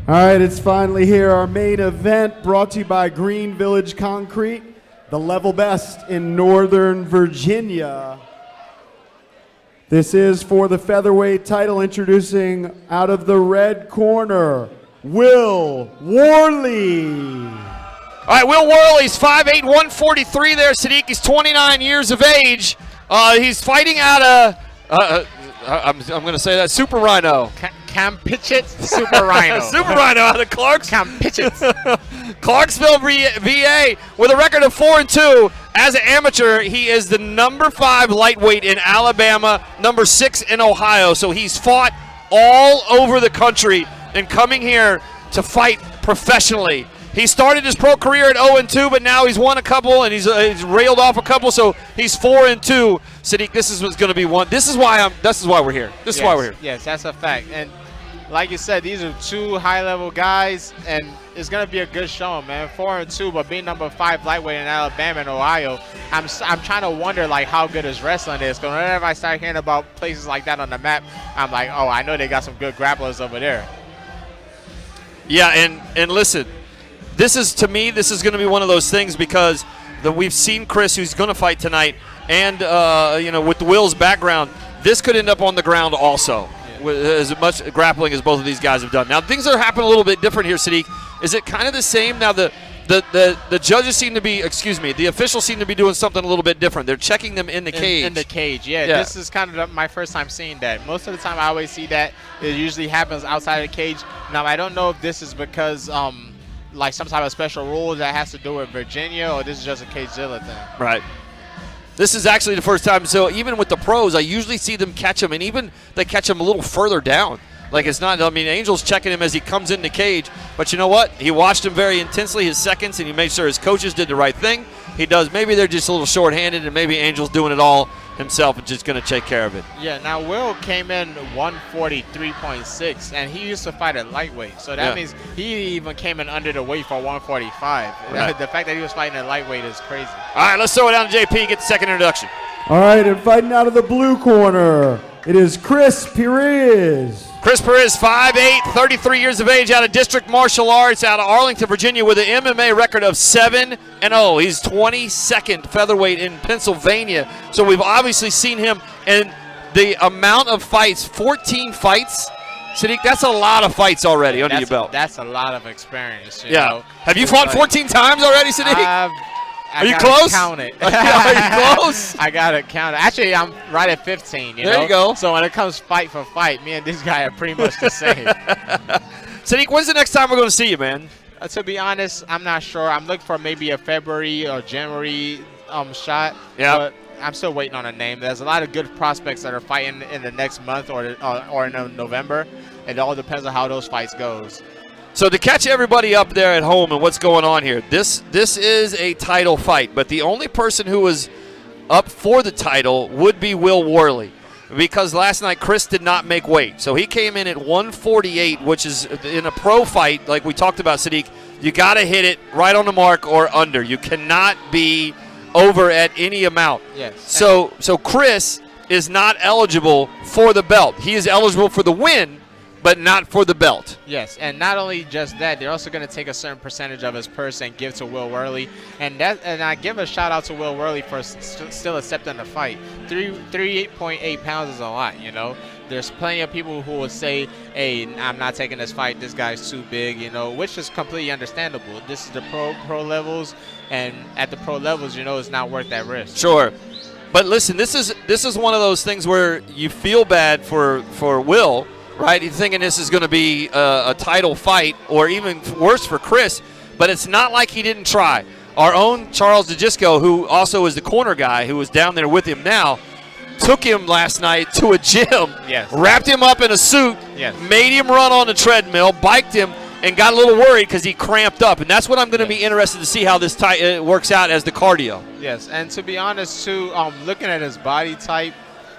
All right, it's finally here. Our main event brought to you by Green Village Concrete, the level best in Northern Virginia. This is for the featherweight title, introducing out of the red corner, Will Worley. All right, Will Worley's 5'8", 143 there, Sadiq. He's 29 years of age. He's fighting out of, I'm going to say that, Super Rhino. Campichet Super Rhino. Super Rhino out of Campichet. Clarksville, VA, with a record of 4-2. As an amateur, he is the number 5 lightweight in Alabama, number 6 in Ohio. So he's fought all over the country and coming here to fight professionally. He started his pro career at 0-2, but now he's won a couple and he's railed off a couple, so he's 4-2. Sadiq, this is what's going to be one. This is why we're here. This is why we're here. Yes, that's a fact. And like you said, these are two high-level guys, and it's going to be a good show, man. 4-2, but being number 5 lightweight in Alabama and Ohio, I'm trying to wonder like how good his wrestling is. Because whenever I start hearing about places like that on the map, I'm like, oh, I know they got some good grapplers over there. Yeah, and listen. This is going to be one of those things because we've seen Chris, who's going to fight tonight, and with Will's background, this could end up on the ground also, with as much grappling as both of these guys have done. Now things are happening a little bit different here, Sadiq. Is it kind of the same now? The judges seem to be, the officials seem to be doing something a little bit different. They're checking them in the cage. In the cage, yeah. This is kind of my first time seeing that. Most of the time I always see that it usually happens outside of the cage. Now I don't know if this is because like some type of special rule that has to do with Virginia, or this is just a CageZilla thing. Right. This is actually the first time. So even with the pros, I usually see them catch him, and even they catch him a little further down. Like it's not, Angel's checking him as he comes in the cage. But you know what? He watched him very intensely, his seconds, and he made sure his coaches did the right thing. He does. Maybe they're just a little short-handed, and maybe Angel's doing it all himself and just going to take care of it. Yeah, now Will came in 143.6, and he used to fight at lightweight. So that means he even came in under the weight for 145. Right. The fact that he was fighting at lightweight is crazy. All right, let's throw it down to JP, get the second introduction. All right, and fighting out of the blue corner, it is Chris Pirez. Chris Pirez, 5'8", 33 years of age, out of District Martial Arts, out of Arlington, Virginia, with an MMA record of 7-0. He's 22nd featherweight in Pennsylvania. So we've obviously seen him, and the amount of fights, 14 fights. Sadiq, that's a lot of fights already under your belt. That's a lot of experience. You know? Have you fought 14 times already, Sadiq? Are you close? Count it. Are you close? I got to count it. Actually, I'm right at 15. There you go. So when it comes fight for fight, me and this guy are pretty much the same. Sadiq, when's the next time we're going to see you, man? To be honest, I'm not sure. I'm looking for maybe a February or January shot. Yeah. But I'm still waiting on a name. There's a lot of good prospects that are fighting in the next month or in November. It all depends on how those fights goes. So to catch everybody up there at home and what's going on here, this is a title fight, but the only person who was up for the title would be Will Worley, because last night Chris did not make weight. So he came in at 148, which is in a pro fight, like we talked about, Sadiq, you got to hit it right on the mark or under. You cannot be over at any amount. Yes. So Chris is not eligible for the belt. He is eligible for the win, but not for the belt. Yes, and not only just that, they're also going to take a certain percentage of his purse and give to Will Worley. And I give a shout out to Will Worley for still accepting the fight. 38.8 pounds is a lot, you know. There's plenty of people who will say, hey, I'm not taking this fight, this guy's too big, you know, which is completely understandable. This is the pro levels, and at the pro levels, you know, it's not worth that risk. Sure. But listen, this is one of those things where you feel bad for Will, right? You're thinking this is going to be a title fight, or even worse for Chris, but it's not like he didn't try. Our own Charles DeGisco, who also is the corner guy, who was down there with him now, took him last night to a gym, wrapped him up in a suit, made him run on the treadmill, biked him, and got a little worried because he cramped up. And that's what I'm going to be interested to see how this works out as the cardio. Yes, and to be honest, too, looking at his body type,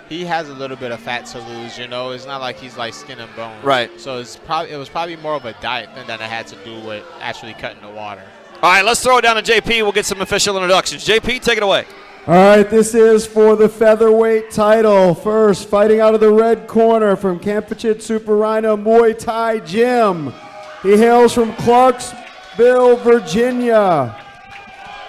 he has a little bit of fat to lose, you know. It's not like he's like skin and bone. Right. So it was probably more of a diet thing than it had to do with actually cutting the water. All right, let's throw it down to JP. We'll get some official introductions. JP, take it away. All right, this is for the featherweight title. First, fighting out of the red corner from Campichet Super Rhino Muay Thai Gym, He hails from Clarksville, Virginia,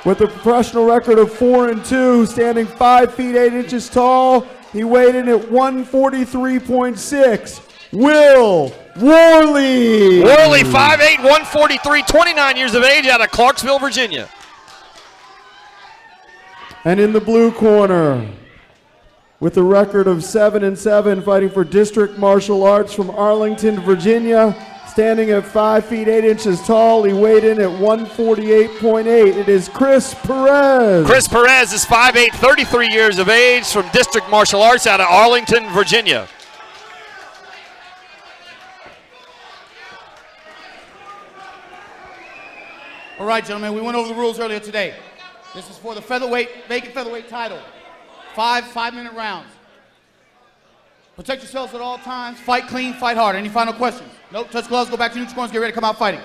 with a professional record of 4-2, standing 5 feet 8 inches tall. He weighed in at 143.6. Will Worley. Worley, 5'8", 143, 29 years of age, out of Clarksville, Virginia. And in the blue corner, with a record of 7-7, fighting for District Martial Arts from Arlington, Virginia, standing at 5 feet 8 inches tall. He weighed in at 148.8. It is Chris Pirez. Chris Pirez is 5'8", 33 years of age, from District Martial Arts out of Arlington, Virginia. All right, gentlemen, we went over the rules earlier today. This is for the vacant featherweight title. 5-minute rounds. Protect yourselves at all times. Fight clean, fight hard. Any final questions? Nope. Touch gloves, go back to neutral corners, get ready to come out fighting.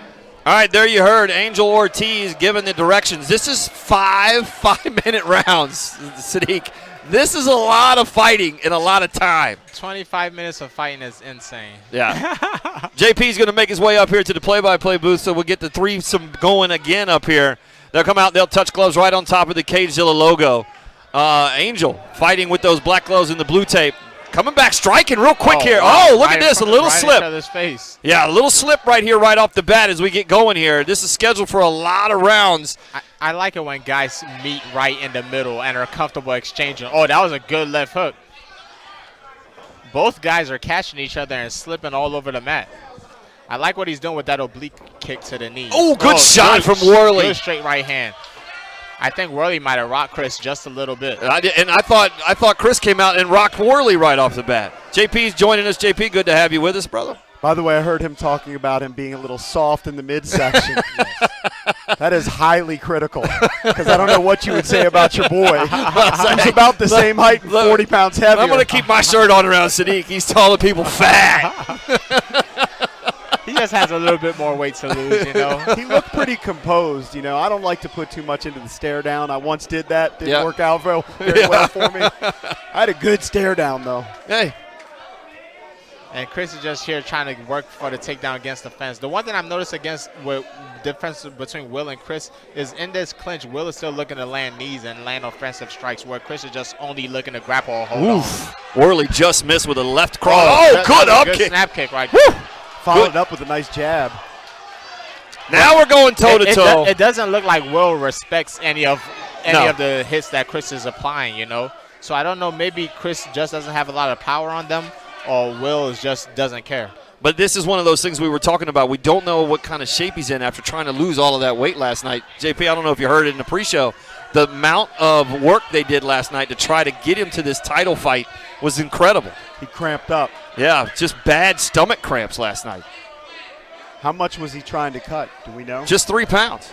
All right, there you heard Angel Ortiz giving the directions. This is 5-minute rounds, Sadiq. This is a lot of fighting in a lot of time. 25 minutes of fighting is insane. Yeah. JP's going to make his way up here to the play-by-play booth, so we'll get the threesome going again up here. They'll come out, they'll touch gloves right on top of the CageZilla logo. Angel fighting with those black gloves and the blue tape. Coming back, striking real quick here. Wow. Oh, look at this, a little slip. Right in each other's face. Yeah, a little slip right here, right off the bat as we get going here. This is scheduled for a lot of rounds. I like it when guys meet right in the middle and are comfortable exchanging. Oh, that was a good left hook. Both guys are catching each other and slipping all over the mat. I like what he's doing with that oblique kick to the knee. Oh, good shot from Worley. Good straight right hand. I think Worley might have rocked Chris just a little bit. And I thought Chris came out and rocked Worley right off the bat. JP's joining us. JP, good to have you with us, brother. By the way, I heard him talking about him being a little soft in the midsection. That is highly critical, because I don't know what you would say about your boy. He's about the same height and 40 pounds heavier. I'm going to keep my shirt on around Sadiq. He's telling people fat. He just has a little bit more weight to lose, you know. He looked pretty composed, you know. I don't like to put too much into the stare down. I once did that. Didn't work out very well for me. I had a good stare down, though. Hey. And Chris is just here trying to work for the takedown against the fence. The one thing I've noticed against the difference between Will and Chris is in this clinch, Will is still looking to land knees and land offensive strikes, where Chris is just only looking to grapple or hold on. Worley just missed with a left cross. Oh, good up kick. Good snap kick right there. Followed up with a nice jab. Now we're going toe-to-toe. It doesn't look like Will respects any of the hits that Chris is applying, you know. So I don't know, maybe Chris just doesn't have a lot of power on them, or Will just doesn't care. But this is one of those things we were talking about. We don't know what kind of shape he's in after trying to lose all of that weight last night. JP, I don't know if you heard it in the pre-show. The amount of work they did last night to try to get him to this title fight was incredible. He cramped up. Yeah, just bad stomach cramps last night. How much was he trying to cut? Do we know? Just 3 pounds.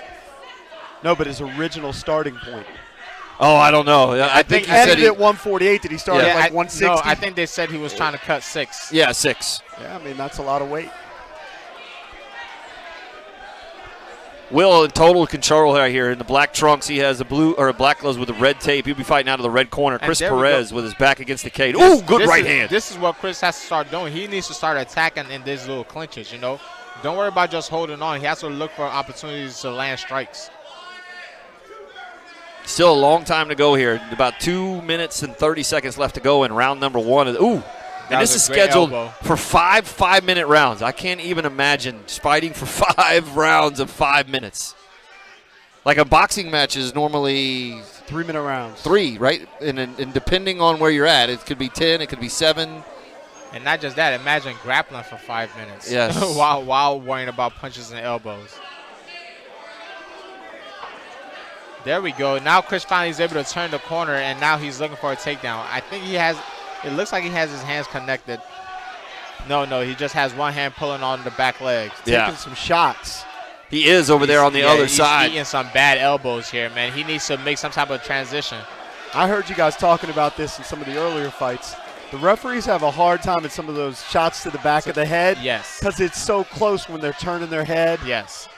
No, but his original starting point. Oh, I don't know. I think he ended at 148. Did he start at like 160? No, I think they said he was trying to cut 6. Yeah, 6. Yeah, I mean, that's a lot of weight. Will in total control right here in the black trunks. He has a blue or a black gloves with the red tape. He'll be fighting out of the red corner. Chris Pirez with his back against the cage. Ooh, good right hand. This is what Chris has to start doing. He needs to start attacking in these little clinches, you know. Don't worry about just holding on. He has to look for opportunities to land strikes. Still a long time to go here. About 2 minutes and 30 seconds left to go in round number 1. Ooh. And this is scheduled for 5 5-minute rounds. I can't even imagine fighting for 5 rounds of 5 minutes. Like a boxing match is normally 3-minute rounds. 3, right? And depending on where you're at, it could be 10, it could be 7. And not just that, imagine grappling for 5 minutes. Yes. while worrying about punches and elbows. There we go. Now Chris finally is able to turn the corner, and now he's looking for a takedown. I think he has, it looks like he has his hands connected. No, he just has one hand pulling on the back leg. Taking some shots. He is over there on the other side. He's eating some bad elbows here, man. He needs to make some type of transition. I heard you guys talking about this in some of the earlier fights. The referees have a hard time at some of those shots to the back of the head. Yes. Because it's so close when they're turning their head. Yes.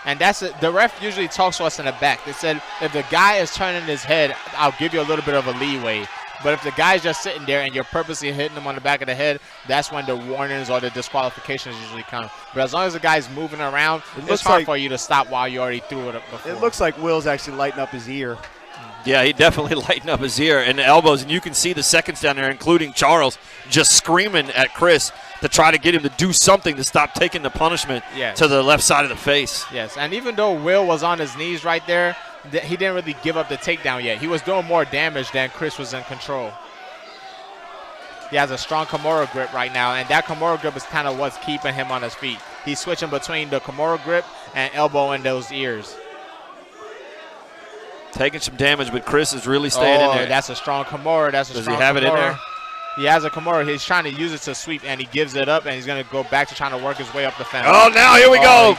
And that's it. The ref usually talks to us in the back. They said, if the guy is turning his head, I'll give you a little bit of a leeway. But if the guy's just sitting there and you're purposely hitting him on the back of the head, that's when the warnings or the disqualifications usually come. But as long as the guy's moving around, it's hard for you to stop while you already threw it before. It looks like Will's actually lighting up his ear. Yeah, he definitely lightened up his ear and the elbows, and you can see the seconds down there, including Charles, just screaming at Chris to try to get him to do something to stop taking the punishment to the left side of the face. Yes, and even though Will was on his knees right there, he didn't really give up the takedown yet. He was doing more damage than Chris was in control. He has a strong Kimura grip right now, and that Kimura grip is kind of what's keeping him on his feet. He's switching between the Kimura grip and elbowing those ears. Taking some damage, but Chris is really staying in there. That's a strong Kimura. Does he have it in there? He has a Kimura. He's trying to use it to sweep, and he gives it up, and he's going to go back to trying to work his way up the fence. Oh, now here we go.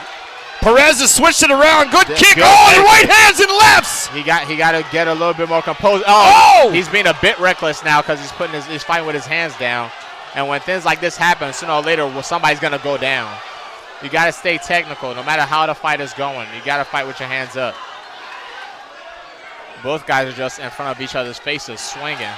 Perez has switched it around. Good kick. Oh, the right hands and lefts. He got to get a little bit more composed. Oh, he's being a bit reckless now because he's fighting with his hands down. And when things like this happen, sooner or later, somebody's going to go down. You got to stay technical no matter how the fight is going. You got to fight with your hands up. Both guys are just in front of each other's faces, swinging.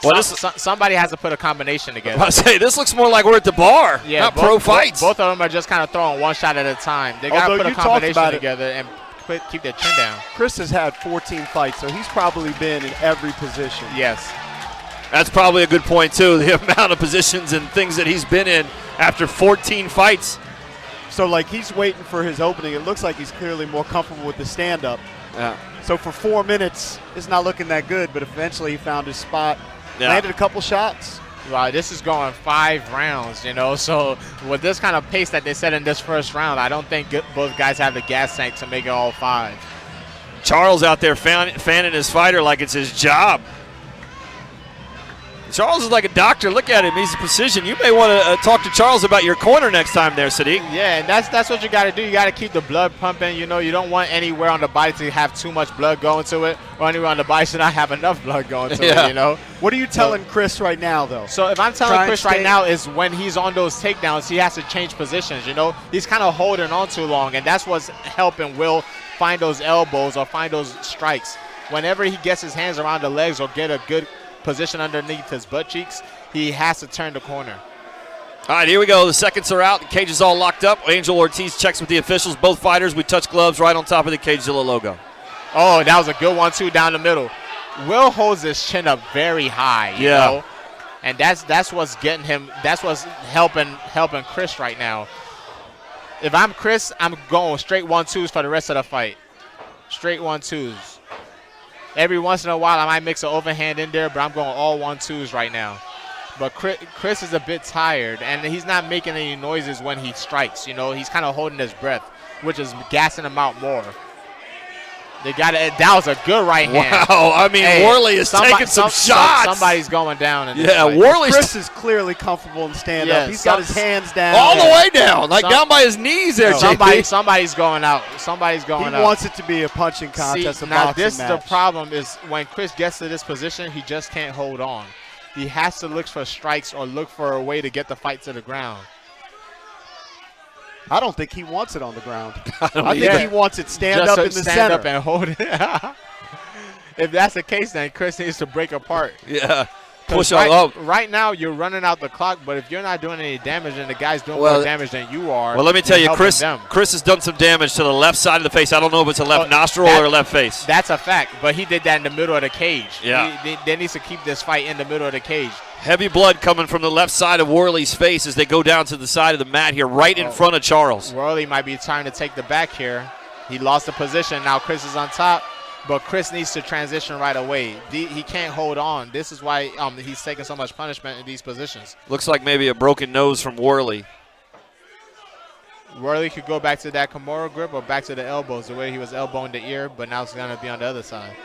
Well, somebody has to put a combination together. I say this looks more like we're at the bar, not pro fights. Both of them are just kind of throwing one shot at a time. They got to put a combination together and keep their chin down. Chris has had 14 fights, so he's probably been in every position. Yes. That's probably a good point, too, the amount of positions and things that he's been in after 14 fights. So, like, he's waiting for his opening. It looks like he's clearly more comfortable with the stand-up. Yeah. So for 4 minutes, it's not looking that good, but eventually he found his spot. Yeah. Landed a couple shots. Wow, this is going 5 rounds, you know. So with this kind of pace that they set in this first round, I don't think both guys have the gas tank to make it all 5. Charles out there fanning his fighter like it's his job. Charles is like a doctor. Look at him. He's a precision. You may want to talk to Charles about your corner next time there, Sadiq. Yeah, and that's what you got to do. You got to keep the blood pumping. You know, you don't want anywhere on the body to have too much blood going to it, or anywhere on the body to not have enough blood going to it, you know. What are you telling Chris right now, though? So if I'm telling Chris right now is when he's on those takedowns, he has to change positions, you know. He's kind of holding on too long, and that's what's helping Will find those elbows or find those strikes. Whenever he gets his hands around the legs or get a good position underneath his butt cheeks, he has to turn the corner. All right, here we go. The seconds are out. The cage is all locked up. Angel Ortiz checks with the officials. Both fighters, we touch gloves right on top of the CageZilla logo. Oh, that was a good one, too, down the middle. Will holds his chin up very high, you know? And that's what's getting him, that's what's helping Chris right now. If I'm Chris, I'm going straight 1-2s for the rest of the fight. Straight 1-2s. Every once in a while, I might mix an overhand in there, but I'm going all 1-2s right now. But Chris is a bit tired, and he's not making any noises when he strikes. You know, he's kind of holding his breath, which is gassing him out more. That was a good right hand. Wow, I mean, Worley is taking some shots. Somebody's going down. Worley. Chris is clearly comfortable in stand-up. He's got his hands down. All the way down, down by his knees there, Somebody's going out. Somebody's going out. He wants it to be a punching contest, a boxing match. The problem is when Chris gets to this position, he just can't hold on. He has to look for strikes or look for a way to get the fight to the ground. I don't think he wants it on the ground. I think he wants it stand up in the center. Stand up and hold it. If that's the case, then Chris needs to break apart. Yeah. Push up. Right now, you're running out the clock, but if you're not doing any damage and the guy's doing more damage than you are, well, let me tell you, Chris has done some damage to the left side of the face. I don't know if it's a left nostril or a left face. That's a fact, but he did that in the middle of the cage. Yeah. They needs to keep this fight in the middle of the cage. Heavy blood coming from the left side of Worley's face as they go down to the side of the mat here, right in front of Charles. Worley might be trying to take the back here. He lost the position. Now Chris is on top. But Chris needs to transition right away. He can't hold on. This is why he's taking so much punishment in these positions. Looks like maybe a broken nose from Worley. Worley could go back to that Kimura grip or back to the elbows, the way he was elbowing the ear, but now it's going to be on the other side.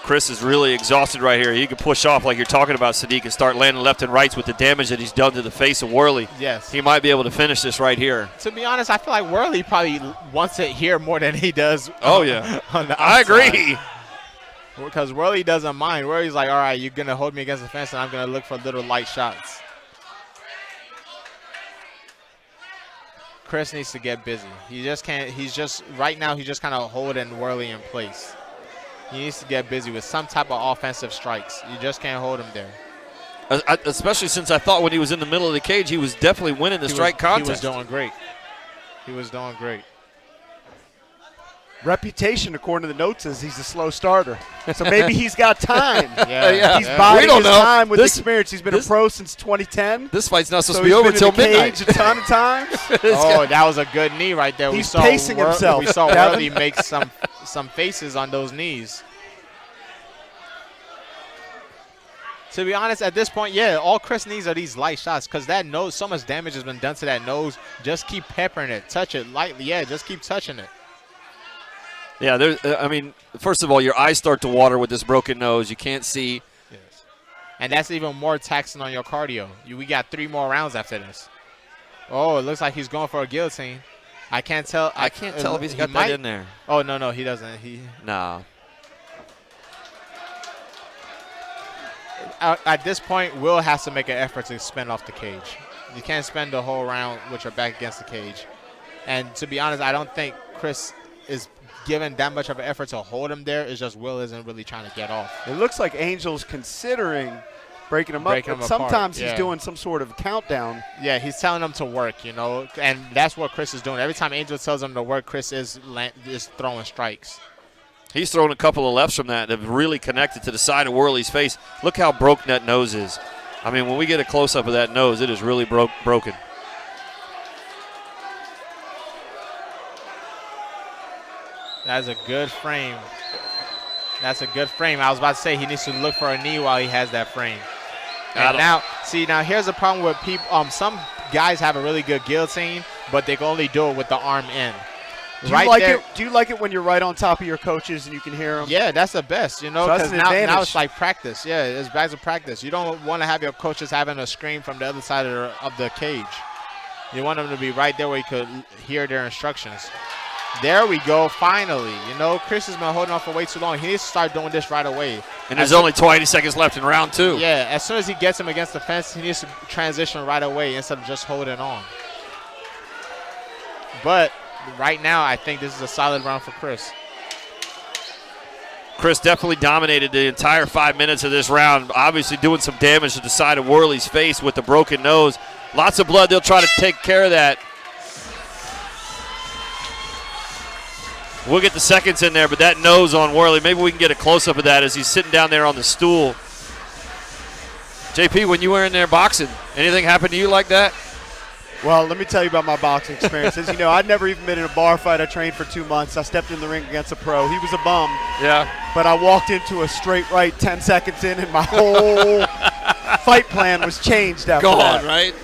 Chris is really exhausted right here. He could push off like you're talking about, Sadiq, and start landing left and rights with the damage that he's done to the face of Worley. Yes. He might be able to finish this right here. To be honest, I feel like Worley probably wants it here more than he does on the outside. I agree. Because Worley doesn't mind. Worley's like, all right, you're going to hold me against the fence, and I'm going to look for little light shots. Chris needs to get busy. He just can't. Right now he's just kind of holding Worley in place. He needs to get busy with some type of offensive strikes. You just can't hold him there. Especially since I thought when he was in the middle of the cage, he was definitely winning the strike contest. He was doing great. He was doing great. Reputation, according to the notes, is he's a slow starter. So maybe he's got time. Yeah. He's biding We don't his know. time with This- experience. He's been a pro since 2010. This fight's not supposed So to be over he's been until in the midnight. cage a ton of times. Oh, that was a good knee right there. He's pacing himself, We saw Devin. Worley make some faces on those knees. To be honest, at this point, yeah, all Chris needs are these light shots because that nose, so much damage has been done to that nose. Just keep peppering it. Touch it lightly. Yeah, just keep touching it. Yeah, I mean, first of all, your eyes start to water with this broken nose. You can't see. Yes. And that's even more taxing on your cardio. We got 3 more rounds after this. Oh, it looks like he's going for a guillotine. I can't tell. I can't tell if he's got that in there. Oh, no, he doesn't. No. At this point, Will has to make an effort to spin off the cage. You can't spend the whole round with your back against the cage. And to be honest, I don't think Chris is given that much of an effort to hold him there. It's just Will isn't really trying to get off. It looks like Angel's considering breaking him up, but sometimes he's doing some sort of countdown. Yeah, he's telling him to work, and that's what Chris is doing. Every time Angel tells him to work, Chris is throwing strikes. He's thrown a couple of lefts from that have really connected to the side of Worley's face. Look how broken that nose is. I mean, when we get a close-up of that nose, it is really broken. That's a good frame. That's a good frame. I was about to say he needs to look for a knee while he has that frame. And now here's the problem with people. Some guys have a really good guillotine, but they can only do it with the arm in. Do you like it when you're right on top of your coaches and you can hear them? Yeah, that's the best, So that's because an now advantage. it's like practice. Yeah, it's back to practice. You don't want to have your coaches having a scream from the other side of the cage. You want them to be right there where you could hear their instructions. There we go, finally. Chris has been holding on for way too long. He needs to start doing this right away. And there's only 20 seconds left in round 2. Yeah, as soon as he gets him against the fence, he needs to transition right away instead of just holding on. But right now, I think this is a solid round for Chris. Chris definitely dominated the entire 5 minutes of this round, obviously doing some damage to the side of Worley's face with the broken nose. Lots of blood. They'll try to take care of that. We'll get the seconds in there, but that nose on Worley, maybe we can get a close-up of that as he's sitting down there on the stool. JP, when you were in there boxing, anything happen to you like that? Well, let me tell you about my boxing experiences. I'd never even been in a bar fight. I trained for 2 months. I stepped in the ring against a pro. He was a bum. Yeah. But I walked into a straight right 10 seconds in, and my whole fight plan was changed after that. Gone, right?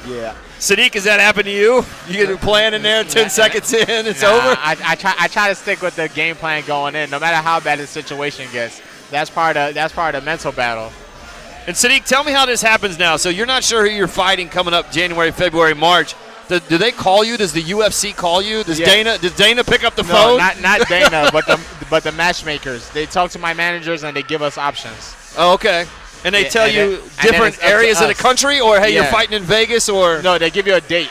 Yeah. Sadiq, has that happened to you? You get a plan in there, 10 seconds in, it's over? I try to stick with the game plan going in, no matter how bad the situation gets. That's part of the mental battle. And Sadiq, tell me how this happens now. So you're not sure who you're fighting coming up January, February, March. Do they call you? Does the UFC call you? Does Dana pick up the phone? No, not Dana, but the matchmakers. They talk to my managers and they give us options. Oh, okay. And they tell you then different it's up to areas of the us. country, or hey, you're Yeah. fighting in Vegas, or No, they give you a date,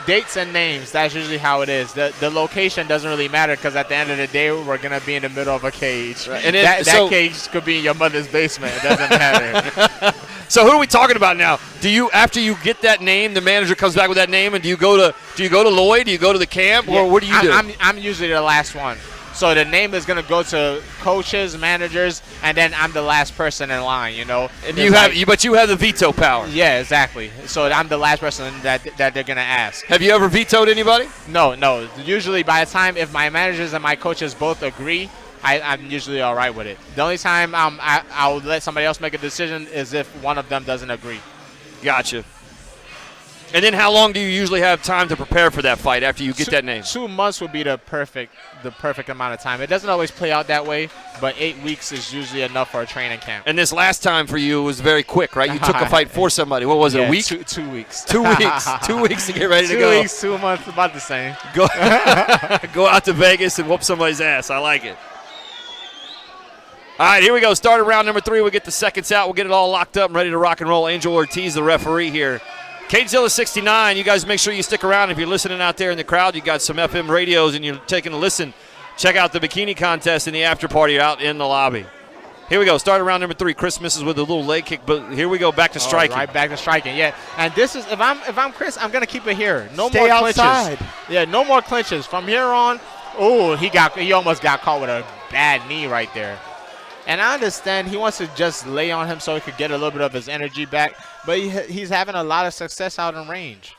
dates and names. That's usually how it is. The location doesn't really matter because at the end of the day, we're gonna be in the middle of a cage. Right. And that so- cage could be in your mother's basement. It doesn't matter. So who are we talking about now? Do you, after you get that name, the manager comes back with that name, and do you go to Lloyd? Do you go to the camp, or what do you do? I'm usually the last one. So the name is gonna go to coaches, managers, and then I'm the last person in line. And It's but you have the veto power. Yeah, exactly. So I'm the last person that they're gonna ask. Have you ever vetoed anybody? No. Usually by the time if my managers and my coaches both agree, I'm usually all right with it. The only time I'll let somebody else make a decision is if one of them doesn't agree. Gotcha. And then how long do you usually have time to prepare for that fight after you get that name? 2 months would be the perfect amount of time. It doesn't always play out that way, but 8 weeks is usually enough for a training camp. And this last time for you was very quick, right? You took a fight for somebody. What was it, a week? 2 weeks. 2 weeks. 2 weeks to get ready to 2 go. weeks, 2 months, about the same. Go out to Vegas and whoop somebody's ass. I like it. All right, here we go. Start of round number 3. We'll get the seconds out. We'll get it all locked up and ready to rock and roll. Angel Ortiz, the referee here CageZilla 69, you guys make sure you stick around. If you're listening out there in the crowd, you got some FM radios and you're taking a listen. Check out the bikini contest and the after party out in the lobby. Here we go. Start round number 3. Chris misses with a little leg kick, but here we go. Back to striking. Right back to striking. Yeah. And this is if I'm Chris, I'm gonna keep it here. No Stay more outside. clinches. Yeah, no more clinches from here on. Oh, he almost got caught with a bad knee right there. And I understand he wants to just lay on him so he could get a little bit of his energy back, but he's having a lot of success out in range.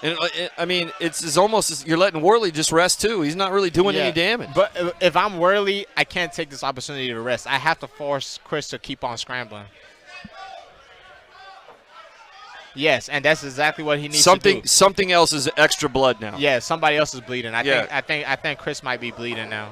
And I mean, it's almost you're letting Worley just rest too. He's not really doing any damage. But if I'm Worley, I can't take this opportunity to rest. I have to force Chris to keep on scrambling. Yes, and that's exactly what he needs to do. Something else is extra blood now. Yeah, somebody else is bleeding. I think Chris might be bleeding now.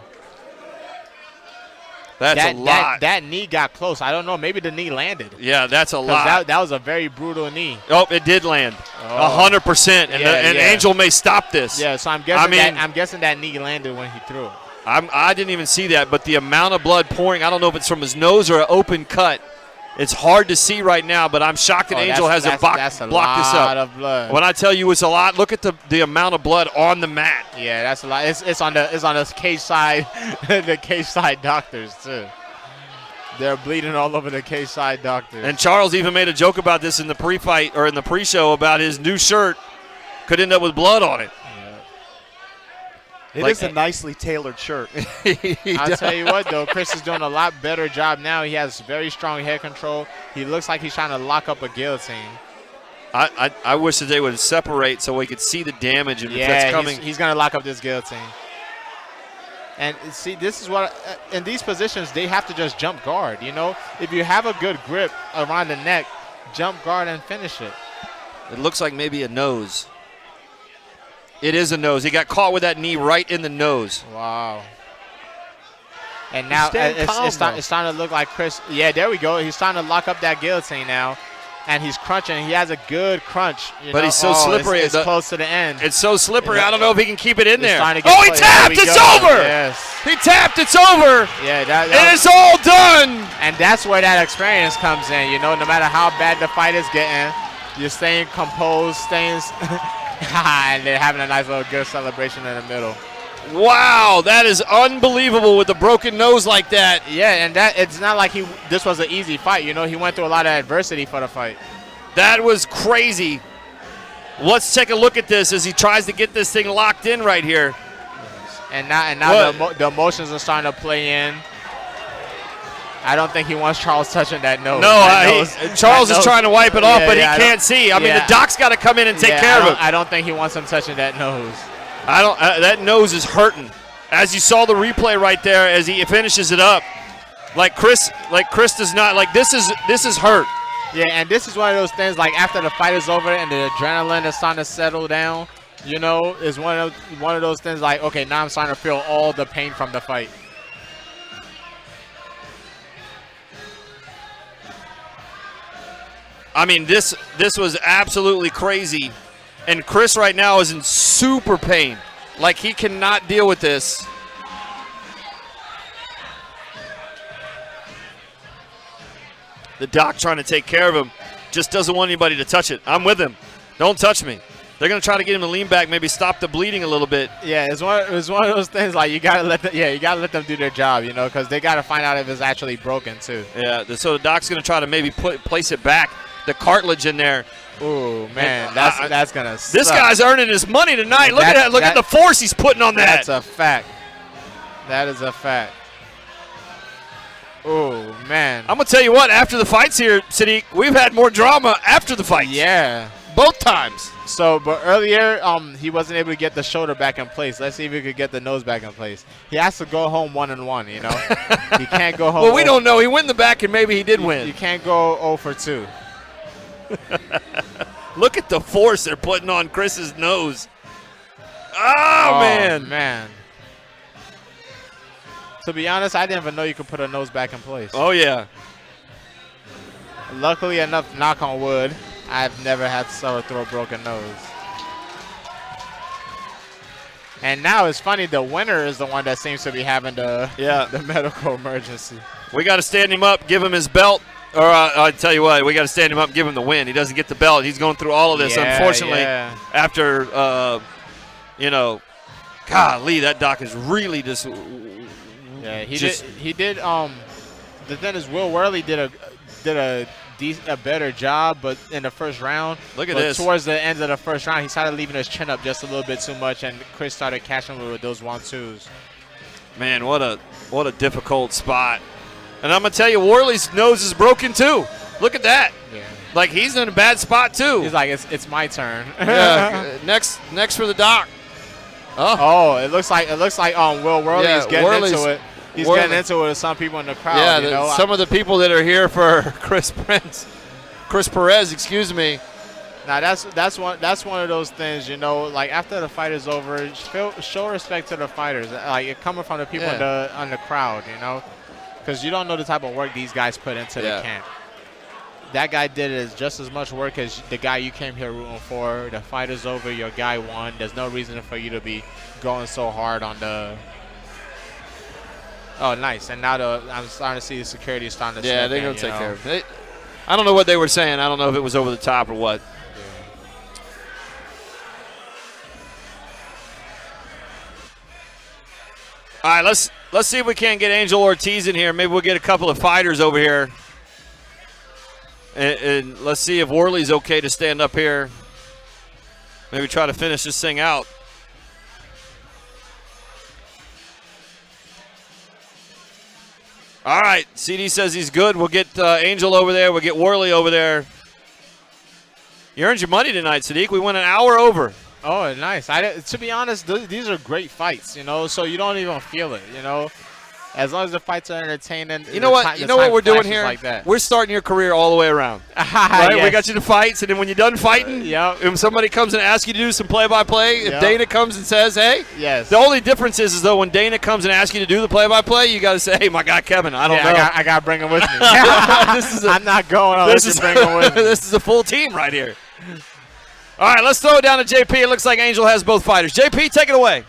That's a lot. That knee got close. I don't know. Maybe the knee landed. Yeah, that's a lot. That was a very brutal knee. Oh, it did land. 100%. And Angel may stop this. Yeah, so I'm guessing that knee landed when he threw it. I didn't even see that, but the amount of blood pouring, I don't know if it's from his nose or an open cut. It's hard to see right now, but I'm shocked that Angel hasn't blocked this up. That's a lot of blood. When I tell you it's a lot, look at the amount of blood on the mat. Yeah, that's a lot. It's on the cage side, the cage side doctors too. They're bleeding all over the cage side doctors. And Charles even made a joke about this in the pre-fight or in the pre-show about his new shirt could end up with blood on it. It is a nicely tailored shirt. I'll tell you what, though, Chris is doing a lot better job now. He has very strong head control. He looks like he's trying to lock up a guillotine. I wish that they would separate so we could see the damage and if that's coming. He's going to lock up this guillotine. And see, this is what in these positions they have to just jump guard. You know, if you have a good grip around the neck, jump guard and finish it. It looks like maybe a nose. It is a nose. He got caught with that knee right in the nose. Wow. And now it's starting to look like Chris. Yeah, there we go. He's starting to lock up that guillotine now. And he's crunching. He has a good crunch. But he's so slippery. It's close to the end. It's so slippery. I don't know if he can keep it in there. Oh, he tapped. It's over. Yes. He tapped. It's over. Yeah, it is all done. And that's where that experience comes in. You know, no matter how bad the fight is getting, you're staying composed, and they're having a nice little good celebration in the middle. Wow, that is unbelievable with a broken nose like that. Yeah, and it's not like this was an easy fight. You know, he went through a lot of adversity for the fight. That was crazy. Let's take a look at this as he tries to get this thing locked in right here. And now the emotions are starting to play in. I don't think he wants Charles touching that nose. No, Charles is trying to wipe it off, but he can't see. I mean, the doc's got to come in and take care of him. I don't think he wants him touching that nose. That nose is hurting. As you saw the replay right there, as he finishes it up, like Chris does not like this is hurt. Yeah, and this is one of those things like after the fight is over and the adrenaline is starting to settle down. You know, is one of those things like, okay, now I'm starting to feel all the pain from the fight. I mean, this was absolutely crazy. And Chris right now is in super pain. Like, he cannot deal with this. The doc trying to take care of him. Just doesn't want anybody to touch it. I'm with him. Don't touch me. They're going to try to get him to lean back, maybe stop the bleeding a little bit. Yeah, it's one of those things like you got to let them do their job, you know, because they got to find out if it's actually broken too. Yeah, so the doc's going to try to maybe place it back, the cartilage in there. Ooh, man, that's going to suck. This guy's earning his money tonight. Look at that. Look at the force he's putting on that. That's a fact. That is a fact. Oh, man. I'm going to tell you what, after the fights here, Sadiq, we've had more drama after the fights. Yeah. Both times. So, but earlier, he wasn't able to get the shoulder back in place. Let's see if he could get the nose back in place. He has to go home 1-1, you know. He can't go home. Well, we don't know. He went in the back, and maybe he did win. You can't go 0 for 2. Look at the force they're putting on Chris's nose. Oh, man. To be honest, I didn't even know you could put a nose back in place. Oh, yeah. Luckily enough, knock on wood, I've never had to suffer through a broken nose. And now it's funny, the winner is the one that seems to be having the medical emergency. We got to stand him up, give him his belt, Or I tell you what, we got to stand him up and give him the win. He doesn't get the belt. He's going through all of this. Yeah, Unfortunately, yeah. after, golly, that doc is really just. Yeah, he did. The thing is, Will Worley did a better job, but in the first round. Look at but this. Towards the end of the first round, he started leaving his chin up just a little bit too much, and Chris started catching him with those 1-2s. Man, what a difficult spot. And I'm gonna tell you, Worley's nose is broken too. Look at that. Yeah. Like he's in a bad spot too. He's like, it's my turn. Yeah. Next for the doc. Oh, it looks like Will Worley is getting into it. He's getting into it with some people in the crowd. Yeah, some of the people that are here for Chris Pirez, excuse me. Now that's one of those things, like after the fight is over, show respect to the fighters, like coming from the people in the crowd, because you don't know the type of work these guys put into the camp. That guy did just as much work as the guy you came here rooting for. The fight is over, your guy won. There's no reason for you to be going so hard on the. Oh, nice. And now I'm starting to see the security is starting to Yeah, they're going to take care of it. I don't know what they were saying. I don't know if it was over the top or what. All right, let's see if we can't get Angel Ortiz in here. Maybe we'll get a couple of fighters over here. And let's see if Worley's okay to stand up here. Maybe try to finish this thing out. All right, CD says he's good. We'll get Angel over there. We'll get Worley over there. You earned your money tonight, Sadiq. We went an hour over. Oh, nice. To be honest, these are great fights, so you don't even feel it, As long as the fights are entertaining. You know what we're doing here? Like that. We're starting your career all the way around. Right? Yes. We got you to fights, and then when you're done fighting, if somebody comes and asks you to do some play-by-play, if Dana comes and says, hey, the only difference is though when Dana comes and asks you to do the play-by-play, you got to say, hey, my guy Kevin, I don't know. I got to bring him with me. I'm not going on. Bring him with me. This is a full team right here. All right, let's throw it down to JP. It looks like Angel has both fighters. JP, take it away.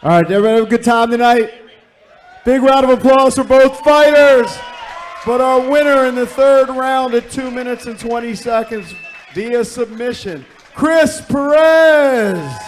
All right, everybody have a good time tonight. Big round of applause for both fighters. But our winner in the third round at 2 minutes and 20 seconds via submission, Chris Pirez.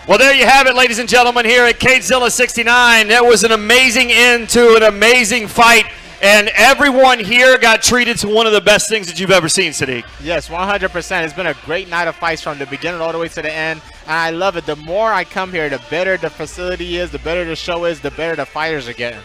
Well, there you have it, ladies and gentlemen, here at CageZilla 69. That was an amazing end to an amazing fight, and everyone here got treated to one of the best things that you've ever seen, Sadiq. Yes, 100%. It's been a great night of fights from the beginning all the way to the end, and I love it. The more I come here, the better the facility is, the better the show is, the better the fighters are getting.